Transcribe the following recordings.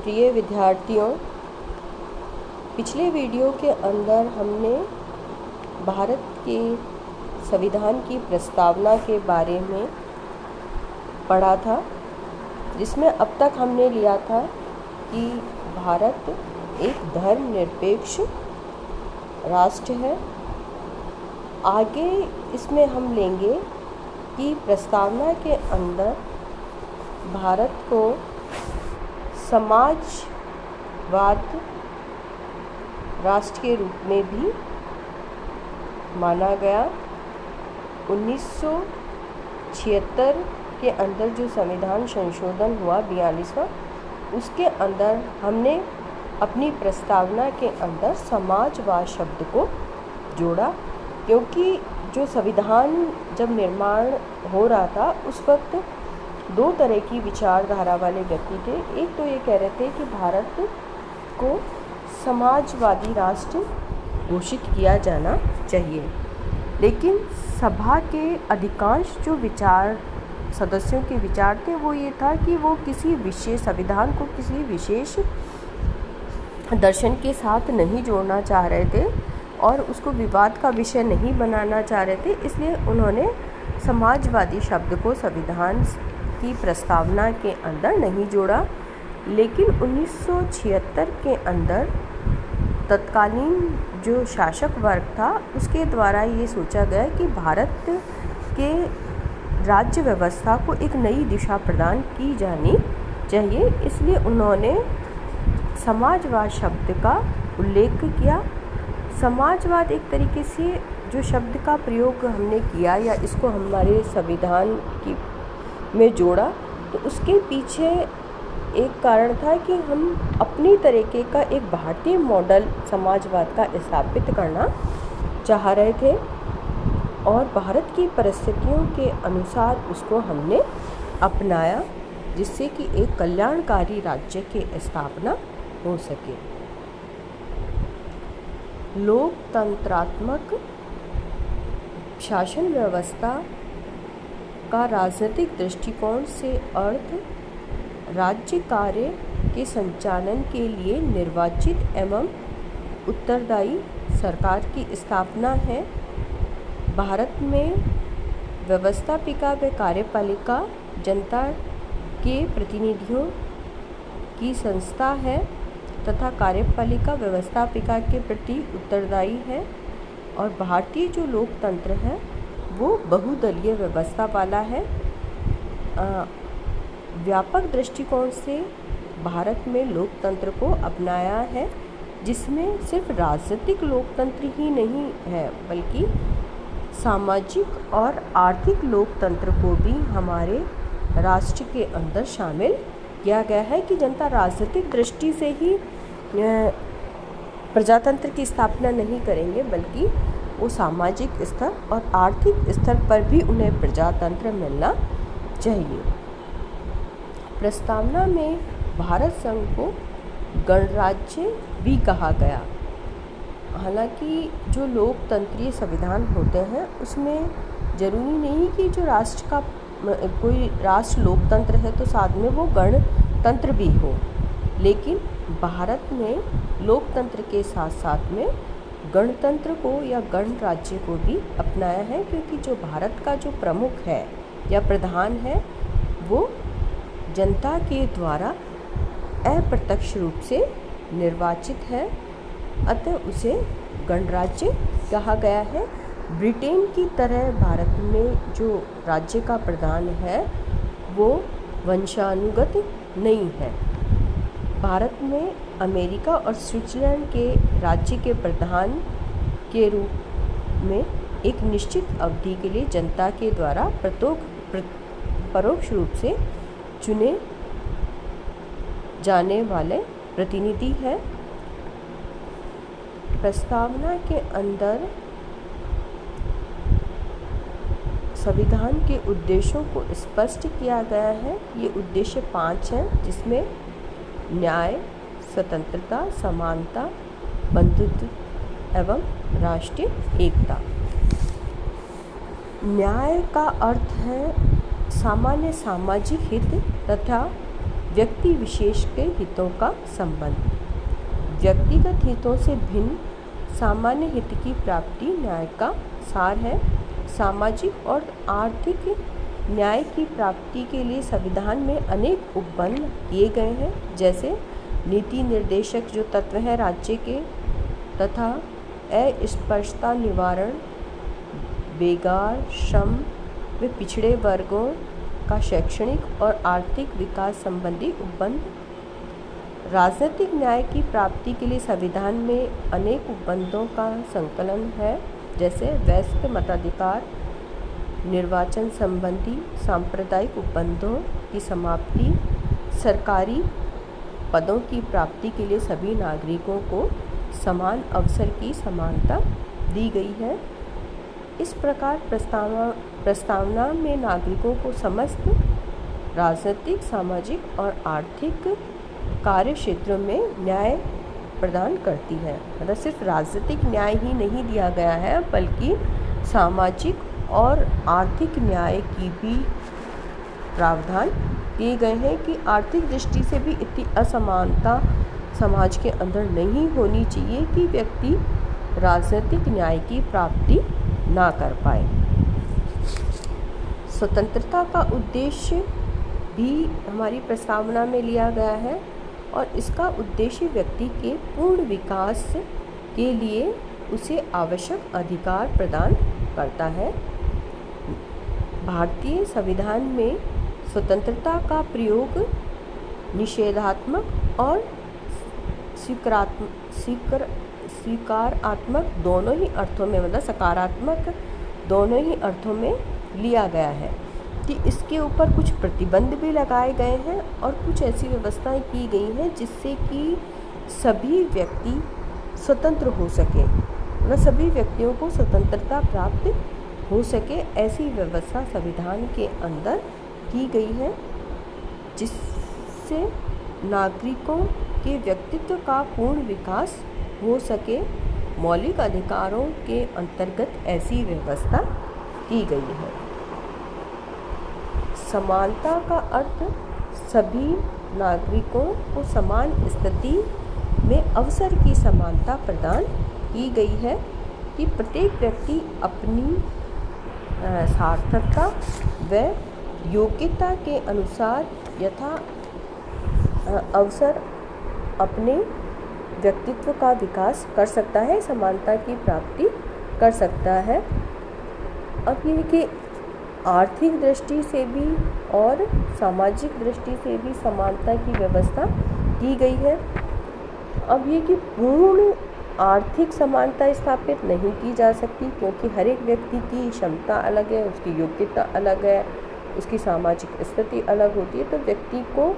प्रिय विद्यार्थियों, पिछले वीडियो के अंदर हमने भारत के संविधान की प्रस्तावना के बारे में पढ़ा था, जिसमें अब तक हमने लिया था कि भारत एक धर्मनिरपेक्ष राष्ट्र है। आगे इसमें हम लेंगे कि प्रस्तावना के अंदर भारत को समाजवाद राष्ट्र के रूप में भी माना गया। 1976 के अंदर जो संविधान संशोधन हुआ 42वां, उसके अंदर हमने अपनी प्रस्तावना के अंदर समाजवाद शब्द को जोड़ा, क्योंकि जो संविधान जब निर्माण हो रहा था उस वक्त दो तरह की विचारधारा वाले व्यक्ति थे। एक तो ये कह रहे थे कि भारत को समाजवादी राष्ट्र घोषित किया जाना चाहिए, लेकिन सभा के अधिकांश जो सदस्यों के विचार थे वो ये था कि वो किसी विशेष संविधान को किसी विशेष दर्शन के साथ नहीं जोड़ना चाह रहे थे और उसको विवाद का विषय नहीं बनाना चाह रहे थे। इसलिए उन्होंने समाजवादी शब्द को संविधान की प्रस्तावना के अंदर नहीं जोड़ा। लेकिन 1976 के अंदर तत्कालीन जो शासक वर्ग था उसके द्वारा ये सोचा गया कि भारत के राज्य व्यवस्था को एक नई दिशा प्रदान की जानी चाहिए। इसलिए उन्होंने समाजवाद शब्द का उल्लेख किया। समाजवाद एक तरीके से जो शब्द का प्रयोग हमने किया या इसको हमारे संविधान में जोड़ा, तो उसके पीछे एक कारण था कि हम अपनी तरीके का एक भारतीय मॉडल समाजवाद का स्थापित करना चाह रहे थे और भारत की परिस्थितियों के अनुसार उसको हमने अपनाया, जिससे कि एक कल्याणकारी राज्य की स्थापना हो सके। लोकतंत्रात्मक शासन व्यवस्था का राजनीतिक दृष्टिकोण से अर्थ राज्य कार्य के संचालन के लिए निर्वाचित एवं उत्तरदायी सरकार की स्थापना है। भारत में व्यवस्थापिका व कार्यपालिका जनता के प्रतिनिधियों की संस्था है तथा कार्यपालिका व्यवस्थापिका के प्रति उत्तरदायी है। और भारतीय जो लोकतंत्र है वो बहुदलीय व्यवस्था वाला है। व्यापक दृष्टिकोण से भारत में लोकतंत्र को अपनाया है, जिसमें सिर्फ राजनीतिक लोकतंत्र ही नहीं है बल्कि सामाजिक और आर्थिक लोकतंत्र को भी हमारे राष्ट्र के अंदर शामिल किया गया है कि जनता राजनीतिक दृष्टि से ही प्रजातंत्र की स्थापना नहीं करेंगे, बल्कि वो सामाजिक स्तर और आर्थिक स्तर पर भी उन्हें प्रजातंत्र मिलना चाहिए। प्रस्तावना में भारत संघ को गणराज्य भी कहा गया। हालांकि जो लोकतंत्रीय संविधान होते हैं उसमें जरूरी नहीं कि जो राष्ट्र का कोई राष्ट्र लोकतंत्र है तो साथ में वो गणतंत्र भी हो, लेकिन भारत ने लोकतंत्र के साथ साथ में गणतंत्र को या गणराज्य को भी अपनाया है, क्योंकि जो भारत का जो प्रमुख है या प्रधान है वो जनता के द्वारा अप्रत्यक्ष रूप से निर्वाचित है, अतः उसे गणराज्य कहा गया है। ब्रिटेन की तरह भारत में जो राज्य का प्रधान है वो वंशानुगत नहीं है। भारत में अमेरिका और स्विट्जरलैंड के राज्य के प्रधान के रूप में एक निश्चित अवधि के लिए जनता के द्वारा परोक्ष रूप से चुने जाने वाले प्रतिनिधि है। प्रस्तावना के अंदर संविधान के उद्देश्यों को स्पष्ट किया गया है। ये उद्देश्य 5 हैं, जिसमें न्याय, स्वतंत्रता, समानता, बंधुत्व एवं राष्ट्रीय एकता। न्याय का अर्थ है सामान्य सामाजिक हित तथा व्यक्ति विशेष के हितों का संबंध। व्यक्तिगत हितों से भिन्न सामान्य हित की प्राप्ति न्याय का सार है। सामाजिक और आर्थिक न्याय की प्राप्ति के लिए संविधान में अनेक उपबंध किए गए हैं, जैसे नीति निर्देशक जो तत्व है राज्य के, तथा अस्पृश्यता निवारण, बेगार, श्रम व पिछड़े वर्गों का शैक्षणिक और आर्थिक विकास संबंधी उपबंध। राजनीतिक न्याय की प्राप्ति के लिए संविधान में अनेक उपबंधों का संकलन है, जैसे वयस्क मताधिकार, निर्वाचन संबंधी सांप्रदायिक उपबंधों की समाप्ति, सरकारी पदों की प्राप्ति के लिए सभी नागरिकों को समान अवसर की समानता दी गई है। इस प्रकार प्रस्तावना में नागरिकों को समस्त राजनीतिक, सामाजिक और आर्थिक कार्य क्षेत्रों में न्याय प्रदान करती है। मतलब सिर्फ राजनीतिक न्याय ही नहीं दिया गया है, बल्कि सामाजिक और आर्थिक न्याय की भी प्रावधान किए गए हैं कि आर्थिक दृष्टि से भी इतनी असमानता समाज के अंदर नहीं होनी चाहिए कि व्यक्ति राजनीतिक न्याय की प्राप्ति ना कर पाए। स्वतंत्रता का उद्देश्य भी हमारी प्रस्तावना में लिया गया है और इसका उद्देश्य व्यक्ति के पूर्ण विकास के लिए उसे आवश्यक अधिकार प्रदान करता है। भारतीय संविधान में स्वतंत्रता का प्रयोग निषेधात्मक और स्वीकारात्मक दोनों ही अर्थों में, मतलब सकारात्मक दोनों ही अर्थों में लिया गया है कि इसके ऊपर कुछ प्रतिबंध भी लगाए गए हैं और कुछ ऐसी व्यवस्थाएं की गई हैं जिससे कि सभी व्यक्ति स्वतंत्र हो सके, मतलब सभी व्यक्तियों को स्वतंत्रता प्राप्त हो सके। ऐसी व्यवस्था संविधान के अंदर की गई है जिससे नागरिकों के व्यक्तित्व का पूर्ण विकास हो सके। मौलिक अधिकारों के अंतर्गत ऐसी व्यवस्था की गई है। समानता का अर्थ सभी नागरिकों को समान स्थिति में अवसर की समानता प्रदान की गई है कि प्रत्येक व्यक्ति अपनी सार्थकता व योग्यता के अनुसार यथा अवसर अपने व्यक्तित्व का विकास कर सकता है, समानता की प्राप्ति कर सकता है। अब ये कि आर्थिक दृष्टि से भी और सामाजिक दृष्टि से भी समानता की व्यवस्था की गई है। अब ये कि पूर्ण आर्थिक समानता स्थापित नहीं की जा सकती, क्योंकि हर एक व्यक्ति की क्षमता अलग है, उसकी योग्यता अलग है, उसकी सामाजिक स्थिति अलग होती है। तो व्यक्ति को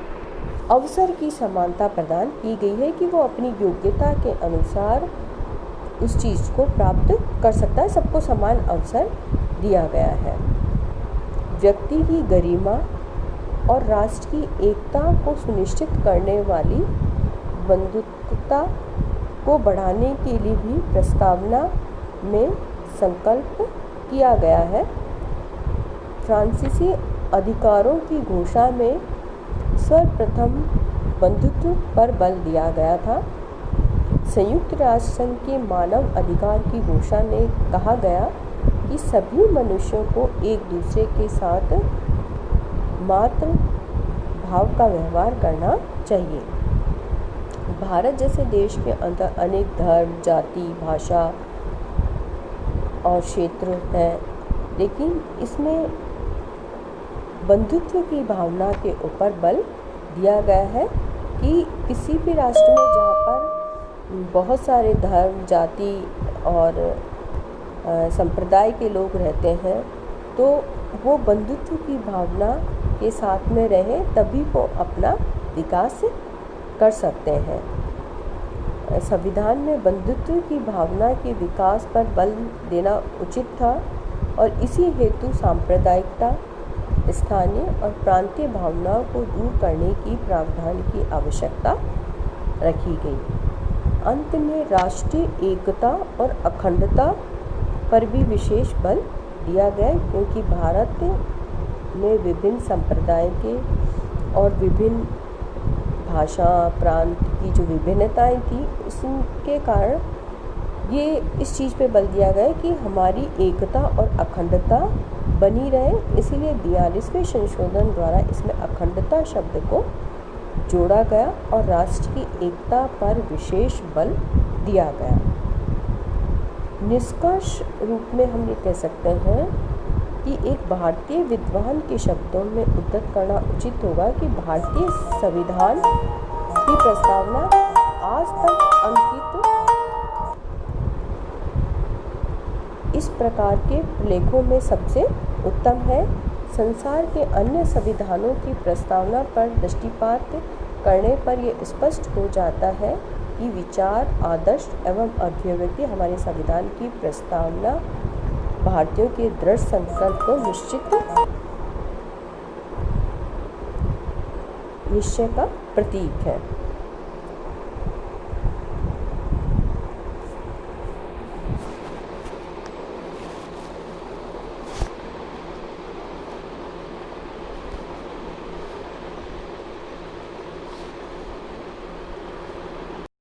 अवसर की समानता प्रदान की गई है कि वो अपनी योग्यता के अनुसार उस चीज़ को प्राप्त कर सकता है। सबको समान अवसर दिया गया है। व्यक्ति की गरिमा और राष्ट्र की एकता को सुनिश्चित करने वाली बंधुत्वता को बढ़ाने के लिए भी प्रस्तावना में संकल्प किया गया है। फ्रांसीसी अधिकारों की घोषणा में सर्वप्रथम बंधुत्व पर बल दिया गया था। संयुक्त राष्ट्र संघ के मानव अधिकार की घोषणा में कहा गया कि सभी मनुष्यों को एक दूसरे के साथ मातृ भाव का व्यवहार करना चाहिए। भारत जैसे देश के अंदर अनेक धर्म, जाति, भाषा और क्षेत्र हैं, लेकिन इसमें बंधुत्व की भावना के ऊपर बल दिया गया है कि किसी भी राष्ट्र में जहाँ पर बहुत सारे धर्म, जाति और संप्रदाय के लोग रहते हैं, तो वो बंधुत्व की भावना के साथ में रहें, तभी वो अपना विकास कर सकते हैं। संविधान में बंधुत्व की भावना के विकास पर बल देना उचित था और इसी हेतु सांप्रदायिकता, स्थानीय और प्रांतीय भावनाओं को दूर करने की प्रावधान की आवश्यकता रखी गई। अंत में राष्ट्रीय एकता और अखंडता पर भी विशेष बल दिया गया, क्योंकि भारत में विभिन्न संप्रदाय के और विभिन्न भाषा प्रांत की जो विभिन्नताएं थी उसके कारण ये इस चीज़ पे बल दिया गया कि हमारी एकता और अखंडता बनी रहे। इसीलिए 42वें संशोधन द्वारा इसमें अखंडता शब्द को जोड़ा गया और राष्ट्र की एकता पर विशेष बल दिया गया। निष्कर्ष रूप में हम ये कह सकते हैं कि एक भारतीय विद्वान के शब्दों में उद्धृत करना उचित होगा कि भारतीय संविधान की प्रस्तावना आज तक अंकित इस प्रकार के लेखों में सबसे उत्तम है। संसार के अन्य संविधानों की प्रस्तावना पर दृष्टिपात करने पर यह स्पष्ट हो जाता है कि विचार, आदर्श एवं अभिव्यक्ति हमारे संविधान की प्रस्तावना भारतीयों के दृढ़ संकल्प को निश्चय का प्रतीक है।